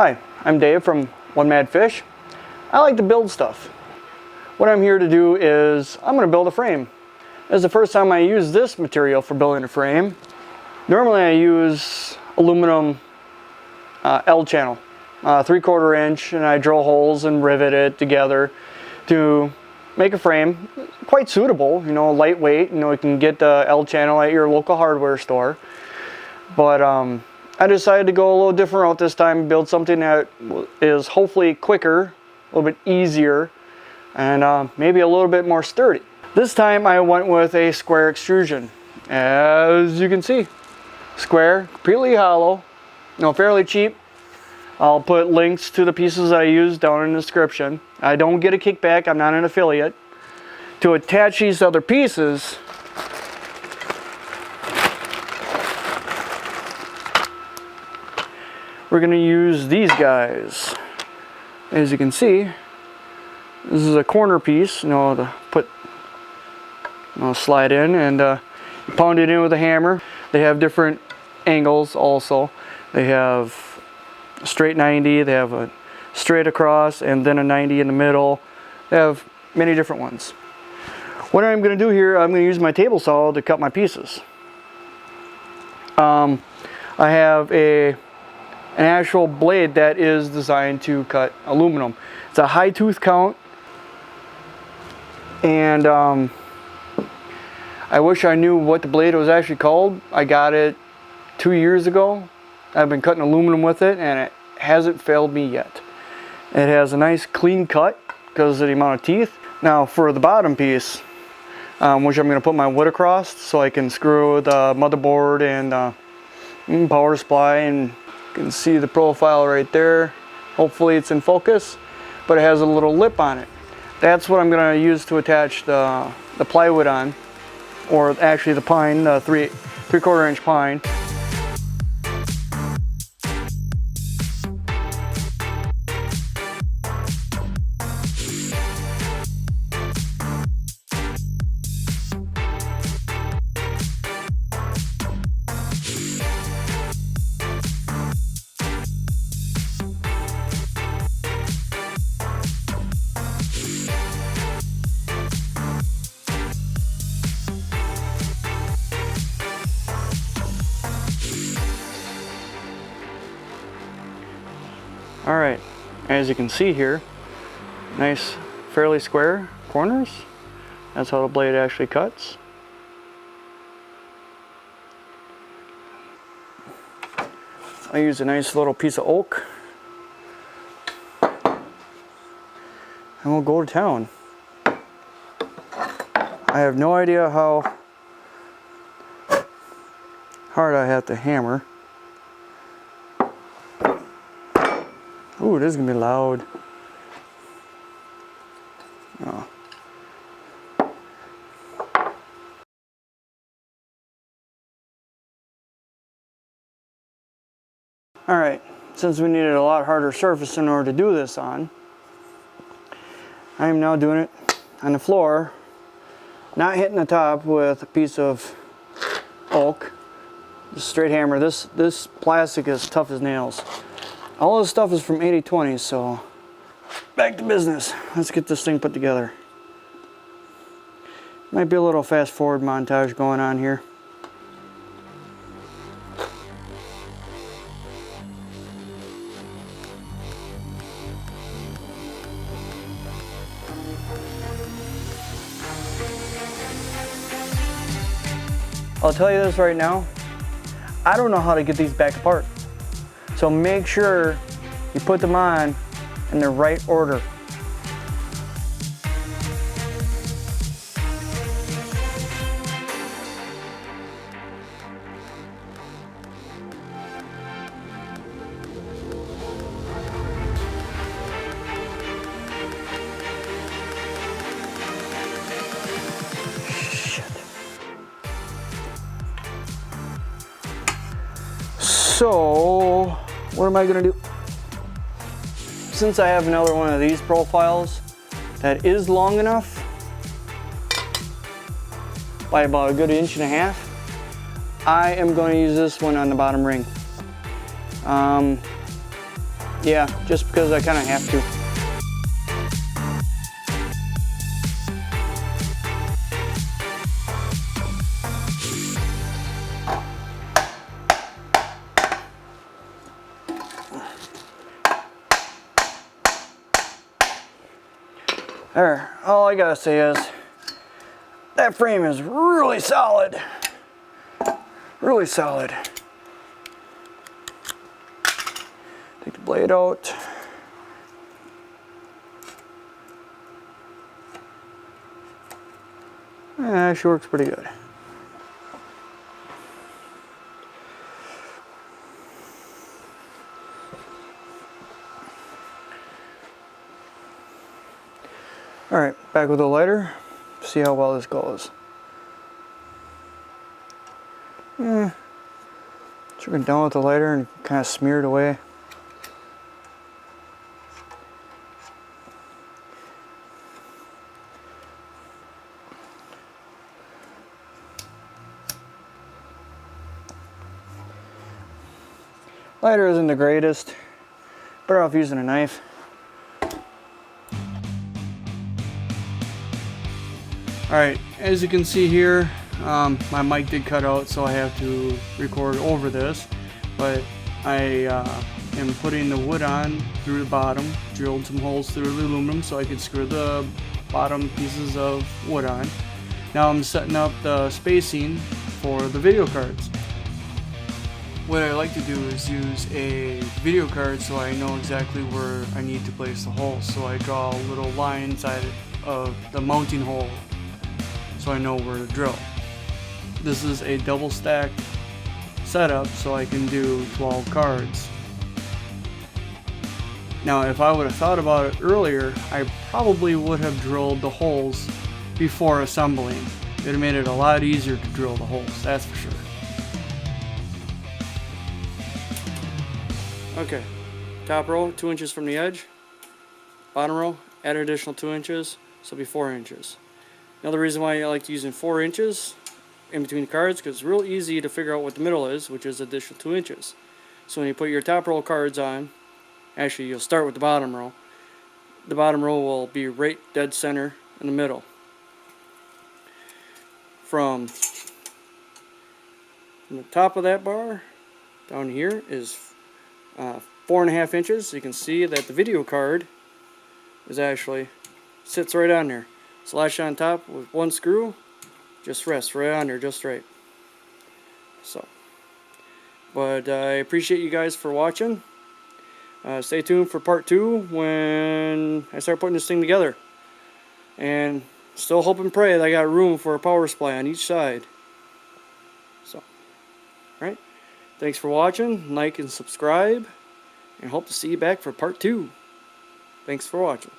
Hi, I'm Dave from One Mad Fish. I like to build stuff. What I'm here to do is I'm going to build a frame. This is the first time I use this material for building a frame. Normally I use aluminum L channel, 3/4 inch, and I drill holes and rivet it together to make a frame quite suitable, you know, lightweight. You know, you can get the L channel at your local hardware store. But I decided to go a little different route this time, build something that is hopefully quicker, a little bit easier, and maybe a little bit more sturdy. This time I went with a square extrusion. As you can see, square, completely hollow, you know, fairly cheap. I'll put links to the pieces I use down in the description. I don't get a kickback, I'm not an affiliate. To attach these other pieces, we're going to use these guys. As you can see, this is a corner piece, you know, to put, you know, slide in, and you pound it in with a hammer. They have different angles also. They have a straight 90, they have a straight across, and then a 90 in the middle. They have many different ones. What I'm going to do here, I'm going to use my table saw to cut my pieces. I have an actual blade that is designed to cut aluminum. It's a high tooth count, and I wish I knew what the blade was actually called. I got it 2 years ago. I've been cutting aluminum with it, and it hasn't failed me yet. It has a nice clean cut because of the amount of teeth. Now for the bottom piece, which I'm going to put my wood across so I can screw the motherboard and power supply, and you can see the profile right there. Hopefully it's in focus, but it has a little lip on it. That's what I'm going to use to attach the plywood on, or actually the pine, the 3/4 inch pine. Alright, as you can see here, nice, fairly square corners. That's how the blade actually cuts. I use a nice little piece of oak, and we'll go to town. I have no idea how hard I have to hammer. Ooh, this is gonna be loud. Oh. Alright, since we needed a lot harder surface in order to do this on, I am now doing it on the floor, not hitting the top with a piece of oak, just straight hammer. This plastic is tough as nails. All this stuff is from 80/20, so back to business. Let's get this thing put together. Might be a little fast forward montage going on here. I'll tell you this right now, I don't know how to get these back apart. So make sure you put them on in the right order. So, what am I gonna do? Since I have another one of these profiles that is long enough, by about a good 1.5 inches, I am going to use this one on the bottom ring. Yeah, just because I kind of have to. There, all I gotta say is that frame is really solid. Really solid. Take the blade out. Actually works pretty good. Alright, back with the lighter. See how well this goes. Should have done with the lighter and kind of smear it away. Lighter isn't the greatest. Better off using a knife. Alright, as you can see here, my mic did cut out, so I have to record over this, but I am putting the wood on through the bottom, drilled some holes through the aluminum so I could screw the bottom pieces of wood on. Now I'm setting up the spacing for the video cards. What I like to do is use a video card so I know exactly where I need to place the holes. So I draw a little line inside of the mounting hole so I know where to drill. This is a double stacked setup so I can do 12 cards. Now if I would have thought about it earlier, I probably would have drilled the holes before assembling. It would have made it a lot easier to drill the holes, that's for sure. Okay, top row 2 inches from the edge, bottom row add an additional 2 inches, so it'll be 4 inches. Another reason why I like using 4 inches in between the cards, because it's real easy to figure out what the middle is, which is additional 2 inches. So when you put your top row cards on, actually you'll start with the bottom row. The bottom row will be right dead center in the middle. From the top of that bar down here is 4.5 inches. So you can see that the video card is actually sits right on there. So latch on top with one screw, just rests right on there, just right. So, but I appreciate you guys for watching. Stay tuned for part 2 when I start putting this thing together. And still hope and pray that I got room for a power supply on each side. So, alright. Thanks for watching. Like and subscribe. And hope to see you back for part 2. Thanks for watching.